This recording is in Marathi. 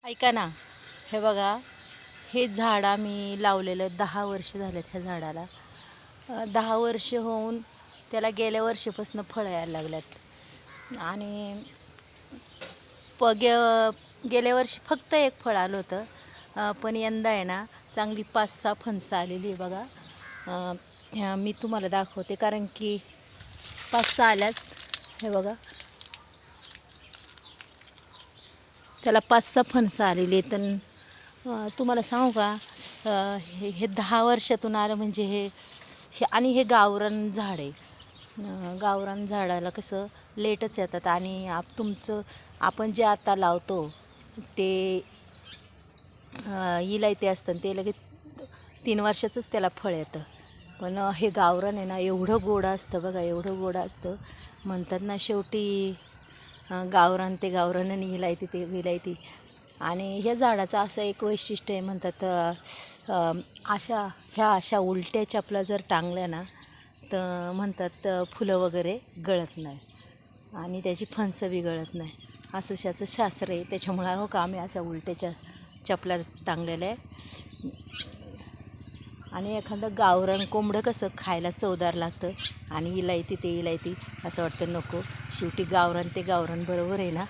ऐका ना, हे बघा, हे झाड आम्ही लावलेलं 10 वर्ष झालेत ह्या झाडाला. 10 वर्ष होऊन त्याला गेल्या वर्षीपासून फळं यायला लागल्यात. आणि प गे गेल्या वर्षी फक्त एक फळ आलं होतं. पण यंदा आहे ना चांगली 5-6 फणसं आलेली आहे बघा. मी तुम्हाला दाखवते, कारण की 5-6 आल्यात. हे बघा, त्याला 5-6 फणसं आलेली आहेत. तर तुम्हाला सांगू का, हे हे 10 वर्षातून आलं म्हणजे हे हे आणि हे गावरान झाड आहे. गावरान झाडाला कसं लेटच येतात. आणि आपण जे आता लावतो ते इलायते असतं, ते लगेच 3 वर्षातच त्याला फळ येतं. पण हे गावरान आहे ना, एवढं गोड असतं बघा, एवढं गोड असतं. म्हणतात ना शेवटी गावरान ते गावरान आणि इलायती ते इलायती. आणि ह्या झाडाचं असं एक वैशिष्ट्य आहे, म्हणतात अशा उलट्या चपला जर टांगल्या ना, तर म्हणतात फुलं वगैरे गळत नाही आणि त्याची फणसं बी गळत नाही, असं त्याचं शास्त्र आहे. त्याच्यामुळं हो का आम्ही अशा उलट्याच्या चपला टांगलेल्या आहे. आणि एखादं गावरान कोंबडं कसं खायला चवदार लागतं, आणि इलायती ते इलायती असं वाटतं नको. शेवटी गावरान ते गावरान, बरोबर आहे ना.